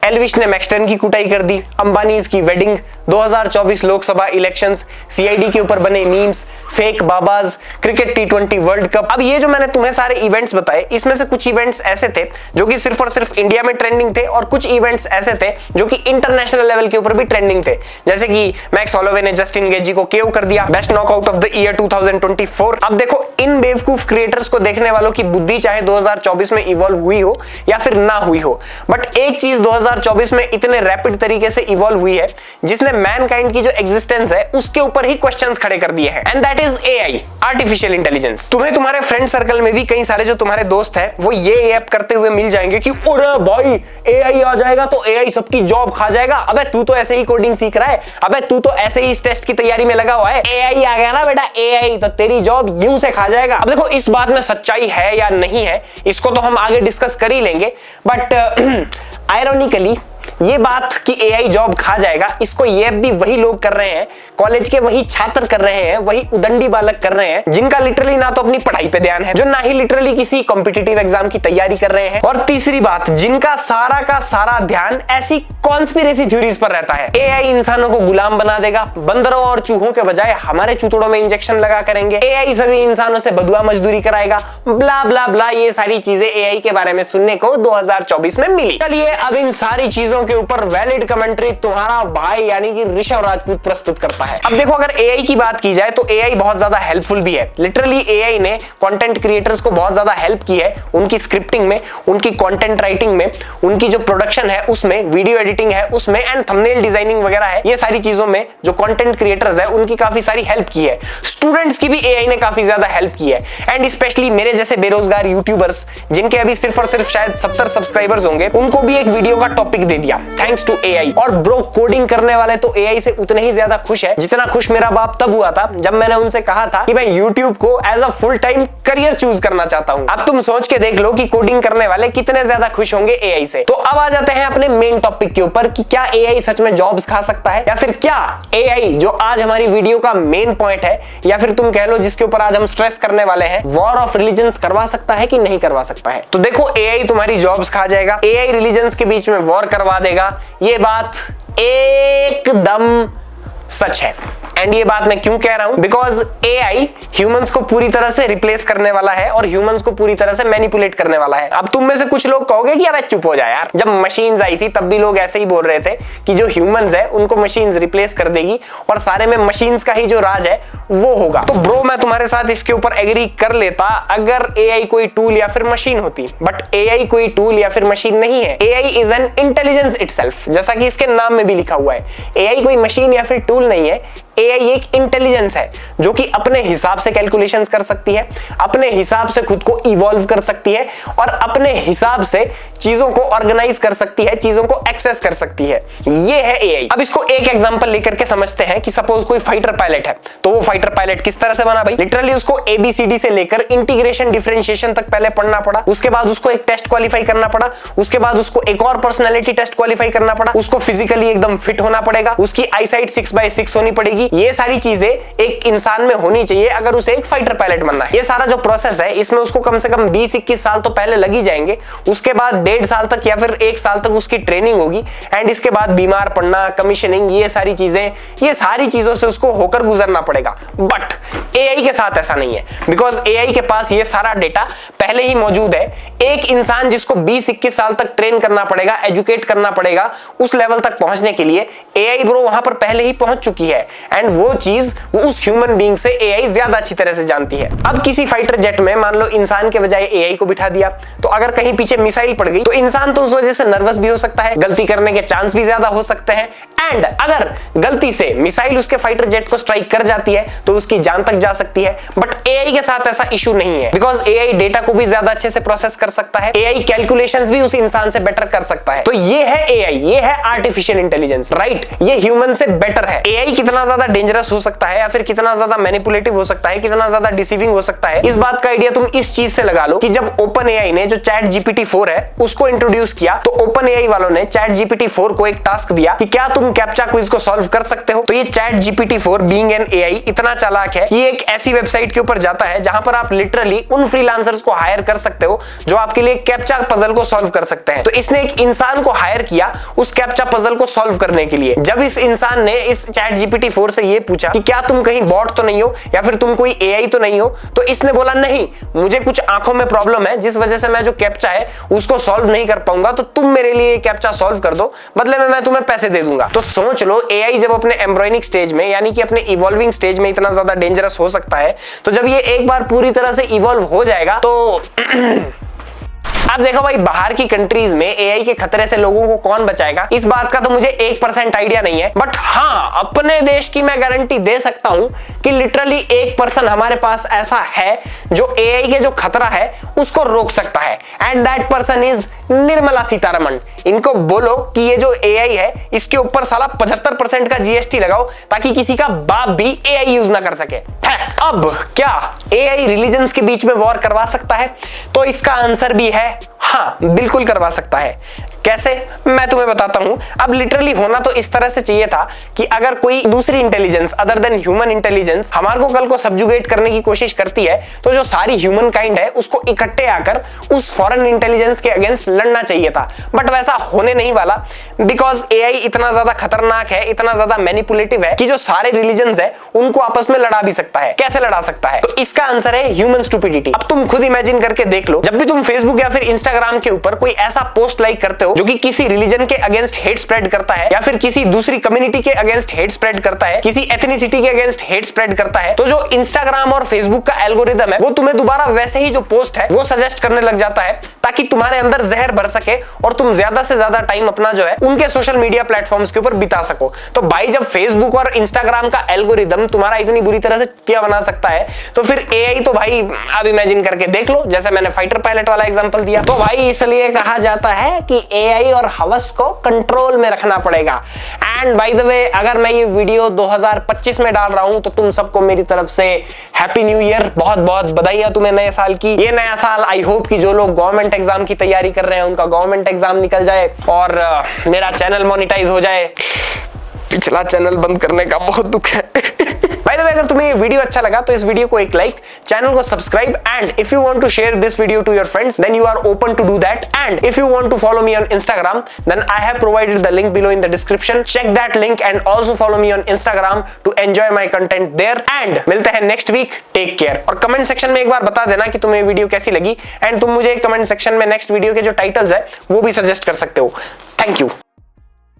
एल्विश ने मैक्सटन की कुटाई कर दी, अंबानीज की वेडिंग, 2024 लोकसभा इलेक्शंस, सीआईडी के ऊपर बने memes, fake babas, cricket T20 world cup. अब ये जो मैंने तुम्हें सारे इवेंट्स बताए, इसमें से कुछ इवेंट्स ऐसे थे जो कि सिर्फ और सिर्फ इंडिया में ट्रेंडिंग थे और कुछ इवेंट्स ऐसे थे जो कि इंटरनेशनल लेवल के ऊपर भी ट्रेंडिंग थे। जैसे कि मैक्स हॉलोवे ने जस्टिन गेजी को केओ कर दिया, best knockout of the year 2024। अब देखो, इन बेवकूफ क्रिएटर्स को देखने वालों की बुद्धि चाहे 2024 में इवॉल्व हुई हो या फिर ना हुई हो, बट एक चीज 2024 में इतने रैपिड तरीके से इवॉल्व हुई है जिसने मैनकाइंड की जो एग्जिस्टेंस है उसके ऊपर ही क्वेश्चंस खड़े कर दिए हैं, and that is AI, artificial intelligence. तुम्हें तुम्हारे फ्रेंड सर्कल में भी कई सारे जो तुम्हारे दोस्त हैं वो ये ऐप करते हुए मिल जाएंगे कि अरे भाई एआई आ जाएगा तो एआई सबकी जॉब खा जाएगा। अबे तू तो ऐसे ही कोडिंग सीख रहा है, अबे तू तो ऐसे ही इस टेस्ट की तैयारी में लगा हुआ है, एआई आ गया ना बेटा, एआई तो तेरी जॉब यूं से खा जाएगा। अब देखो, इस बात में सच्चाई है या नहीं है इसको तो हम आगे डिस्कस कर ही लेंगे, बट आयरॉनिकली ये बात कि एआई जॉब खा जाएगा, इसको ये भी वही लोग कर रहे हैं, कॉलेज के वही छात्र कर रहे हैं, वही उदंडी बालक कर रहे हैं जिनका लिटरली ना तो अपनी पढ़ाई पे ध्यान है, जो ना ही लिटरली किसी कॉम्पिटिटिव एग्जाम की तैयारी कर रहे हैं, और तीसरी बात, जिनका सारा का सारा ध्यान ऐसी कॉन्स्पिरेसी थ्योरीज पर रहता है। एआई इंसानों को गुलाम बना देगा, बंदरों और चूहों के बजाय हमारे चूतड़ों में इंजेक्शन लगा करेंगे, एआई सभी इंसानों से बदुआ मजदूरी कराएगा, ब्ला ब्ला ब्ला, ये सारी चीजें एआई के बारे में सुनने को 2024 में मिली। चलिए अब इन सारी चीजों के ऊपर वैलिड कमेंट्री तुम्हारा भाई यानी कि ऋषभ राजपूत प्रस्तुत करता है। अब देखो, अगर एआई की बात की जाए तो एआई बहुत ज्यादा हेल्पफुल भी है। लिटरली एआई ने कंटेंट क्रिएटर्स को बहुत ज्यादा हेल्प की है, उनकी स्क्रिप्टिंग में, उनकी कंटेंट राइटिंग में, उनकी जो प्रोडक्शन है उसमें, वीडियो एडिटिंग है उसमें, एंड थंबनेल डिजाइनिंग वगैरह है, ये सारी चीजों में जो कंटेंट क्रिएटर्स है उनकी काफी सारी हेल्प की है। स्टूडेंट्स की भी एआई ने काफी ज्यादा हेल्प की है, एंड स्पेशली मेरे जैसे बेरोजगार यूट्यूबर्स जिनके अभी सिर्फ और सिर्फ शायद 70 सब्सक्राइबर्स होंगे, उनको भी एक वीडियो का टॉपिक दे दिया थैंक्स टू एआई। और ब्रो, कोडिंग करने वाले तो एआई से उतने ही ज्यादा खुश है जितना खुश मेरा बाप तब हुआ था जब मैंने उनसे कहा था कि मैं यूट्यूब को as a full time career choose करना चाहता हूं। अब तुम सोच के देख लो कि कोडिंग करने वाले कितने ज्यादा खुश होंगे एआई से। तो अब आ जाते हैं अपने मेन टॉपिक के ऊपर कि क्या एआई सच में जॉब्स खा सकता है, या फिर क्या एआई जो आज हमारी वीडियो का मेन पॉइंट है, या फिर तुम कह लो जिसके ऊपर आज हम स्ट्रेस करने वाले हैं, वॉर ऑफ रिलीजन्स करवा सकता है कि नहीं करवा सकता है। तो देखो, एआई तुम्हारी जॉब्स खा जाएगा, एआई रिलीजन्स के बीच में वॉर करवा देगा, ये बात एकदम सच है। एंड ये बात मैं क्यों कह रहा हूं, बिकॉज एआई ह्यूमंस को पूरी तरह से रिप्लेस करने वाला है और ह्यूमंस को पूरी तरह से मैनिपुलेट करने वाला है। अब तुम में से कुछ लोग कहोगे कि अबे चुप हो जा यार, जब मशीन्स आई थी तब भी लोग ऐसे ही बोल रहे थे कि जो ह्यूमंस है उनको मशीन्स रिप्लेस कर देगी और सारे में मशीन्स का ही जो राज है वो होगा। तो ब्रो, मैं तुम्हारे साथ इसके ऊपर एग्री कर लेता अगर एआई कोई टूल या फिर मशीन होती, बट एआई कोई टूल या फिर मशीन नहीं है। AI is an intelligence itself, जैसा कि इसके नाम में भी लिखा हुआ है। एआई कोई मशीन या फिर टूल नहीं है, एआई एक इंटेलिजेंस है जो कि अपने हिसाब से कैलकुलेशंस कर सकती है, अपने हिसाब से खुद को इवॉल्व कर सकती है और अपने हिसाब से चीजों को ऑर्गेनाइज कर सकती है, चीजों को एक्सेस कर सकती है। ये है एआई। अब इसको एक एग्जांपल लेकर के समझते हैं कि सपोज कोई फाइटर पायलट है, तो वो फाइटर पायलट किस तरह से बना भाई? लिटरली उसको एबीसीडी से लेकर इंटीग्रेशन डिफरेंशिएशन तक पहले पढ़ना पड़ा, उसके बाद उसको एक टेस्ट क्वालिफाई करना पड़ा, उसके बाद उसको एक और पर्सनालिटी टेस्ट क्वालिफाई करना पड़ा, उसको फिजिकली एकदम फिट होना पड़ेगा, उसकी आईसाइट 6/6 होनी पड़ेगी। ये सारी चीजें एक इंसान में होनी चाहिए अगर उसे एक फाइटर पायलट बनना है। ये सारा जो प्रोसेस है इसमें उसको कम से कम 20-21 साल तो पहले लग ही जाएंगे, उसके बाद 1.5 साल तक या फिर 1 साल तक उसकी ट्रेनिंग होगी, एंड इसके बाद बीमार पड़ना, कमीशनिंग, ये सारी चीजों से उसको होकर गुजरना पड़ेगा। बट एआई के साथ ऐसा नहीं है, बिकॉज एआई के पास ये सारा डेटा पहले ही मौजूद है। एक इंसान जिसको 20-21 साल तक ट्रेन करना पड़ेगा, एजुकेट करना पड़ेगा, उस लेवल तक पहुंचने के लिए एआई ब्रो वहां पर पहले ही पहुंच चुकी है, एंड वो चीज वो उस ह्यूमन बीइंग से एआई ज्यादा अच्छी तरह से जानती है। अब किसी फाइटर जेट में मान लो इंसान के बजाय एआई को बिठा दिया, तो अगर कहीं पीछे मिसाइल पड़ गई तो इंसान तो उस वजह से नर्वस भी हो सकता है, गलती करने के चांस भी ज्यादा हो सकते हैं, एंड अगर गलती से मिसाइल उसके फाइटर जेट को स्ट्राइक कर जाती है तो उसकी जान तक जा सकती है। बट एआई के साथ ऐसा इशू नहीं है, बिकॉज एआई डेटा को भी ज्यादा अच्छे से प्रोसेस कर सकता है, एआई कैलकुलेशंस भी उस इंसान से बेटर कर सकता है। तो ये है एआई, ये है आर्टिफिशियल इंटेलिजेंस, राइट? ये ह्यूमन से बेटर है। एआई कितना ज्यादा ज्यादा डेंजरस हो सकता है या फिर कितना ज्यादा मैनिपुलेटिव हो सकता है, कितना ज्यादा डिसीविंग हो सकता है, इस बात का आइडिया तुम इस चीज से लगा लो कि जब OpenAI ने जो ChatGPT-4 है उसको इंट्रोड्यूस किया तो OpenAI वालों ने ChatGPT-4 को एक टास्क दिया कि क्या तुम कैप्चा क्विज को सॉल्व कर सकते हो। तो ये ChatGPT-4 बीइंग एन AI इतना चालाक है कि एक ऐसी वेबसाइट के ऊपर जाता है जहां पर आप लिटरली उन फ्रीलांसर्स को हायर कर सकते हो जो आपके लिए कैप्चा पजल को सॉल्व कर सकते हैं। तो इसने एक इंसान को हायर किया उस कैप्चा पजल को सॉल्व करने के लिए। जब इस इंसान ने इस ChatGPT-4 से ये पूछा कि क्या तुम कहीं बॉट तो नहीं हो या फिर तुम कोई AI तो नहीं हो, तो इसने बोला नहीं, मुझे कुछ आंखों में प्रॉब्लम है जिस वजह से मैं जो कैप्चा है उसको सॉल्व नहीं कर पाऊंगा, तो तुम मेरे लिए कैप्चा सॉल्व कर दो, बदले में मैं तुम्हें पैसे दे दूंगा। तो सोच लो AI जब अपने एम्ब्रॉयनिक स्टेज में यानी कि अपने इवॉल्विंग स्टेज में इतना ज्यादा डेंजरस हो सकता है, तो जब ये एक बार पूरी तरह से इवॉल्व हो जाएगा तो अब देखो भाई, बाहर की कंट्रीज में AI के खतरे से लोगों को कौन बचाएगा इस बात का तो मुझे 1% आइडिया नहीं है, बट हाँ अपने देश की मैं गारंटी दे सकता हूं कि लिटरली 1% हमारे पास ऐसा है जो AI के जो खतरा है उसको रोक सकता है, and that person is Nirmala Sitharaman. इनको बोलो कि ये जो AI है इसके ऊपर साला 75% का GST लगाओ ताकि किसी का बाप भी AI यूज ना कर सके। अब क्या AI रिलीजन्स के बीच में वॉर करवा सकता है? तो इसका आंसर भी है हाँ, बिल्कुल करवा सकता है। कैसे, मैं तुम्हें बताता हूं। अब लिटरली होना तो इस तरह से चाहिए था कि अगर कोई दूसरी intelligence other than human intelligence हमारे को कल को सब्जुगेट करने की कोशिश करती है, तो जो सारी ह्यूमन काइंड है उसको इकट्ठे आकर उस फॉरेन इंटेलिजेंस के अगेंस्ट लड़ना चाहिए था। बट वैसा होने नहीं वाला, बिकॉज AI इतना ज्यादा खतरनाक है, इतना ज्यादा मैनिपुलेटिव है कि जो सारे रिलीजन्स है उनको आपस में लड़ा भी सकता है। कैसे लड़ा सकता है? तो इसका आंसर है ह्यूमन स्टुपिडिटी। अब तुम खुद इमेजिन करके देख लो, जब भी तुम फेसबुक या फिर इंस्टाग्राम के ऊपर कोई ऐसा पोस्ट लाइक करते हो जो कि किसी रिलीजन के अगेंस्ट हेट स्प्रेड करता है या फिर किसी दूसरी कम्युनिटी के अगेंस्ट हेट स्प्रेड करता है, किसी एथनिसिटी के अगेंस्ट हेट स्प्रेड करता है, तो जो इंस्टाग्राम और फेसबुक का एल्गोरिदम है वो तुम्हें दोबारा वैसे ही जो पोस्ट है वो सजेस्ट करने लग जाता है ताकि तुम्हारे अंदर जहर भर सके और तुम ज्यादा से ज्यादा टाइम अपना जो है उनके सोशल मीडिया प्लेटफॉर्म्स के ऊपर बिता सको। तो भाई जब फेसबुक और इंस्टाग्राम का एल्गोरिदम तुम्हारा इतनी बुरी तरह से क्या बना सकता है, तो फिर AI तो भाई अब इमेजिन करके देख लो, जैसे मैंने फाइटर पायलट वाला एग्जांपल दिया। तो भाई इसलिए कहा जाता है कि AI और हवस को कंट्रोल में रखना पड़ेगा। एंड बाय द वे, अगर मैं ये वीडियो 2025 में डाल रहा हूं तो तुम सबको मेरी तरफ से हैप्पी न्यू ईयर, बहुत बहुत बधाइयां तुम्हें नए साल की। ये नया साल आई होप कि जो लोग गवर्नमेंट एग्जाम की तैयारी कर रहे हैं उनका गवर्नमेंट एग्जाम निकल जाए और मेरा चैनल मोनेटाइज हो जाए। पिछला चैनल बंद करने का बहुत दुख है। बाय द वे, अगर तुम्हें ये वीडियो अच्छा लगा तो इस वीडियो को एक लाइक, चैनल को subscribe, and if you want to share this video to your friends then you are open to do that. And if you want to follow me on Instagram then I have provided the link below in the description. Check that link and also follow me on Instagram to enjoy my content there. And मिलते हैं next week, take care. और comment section में एक बार बता देना कि तुम्हें video कैसी लगी, एंड तुम मुझे कमेंट सेक्शन में नेक्स्ट वीडियो के जो टाइटल्स है वो भी सजेस्ट कर सकते हो। Thank you.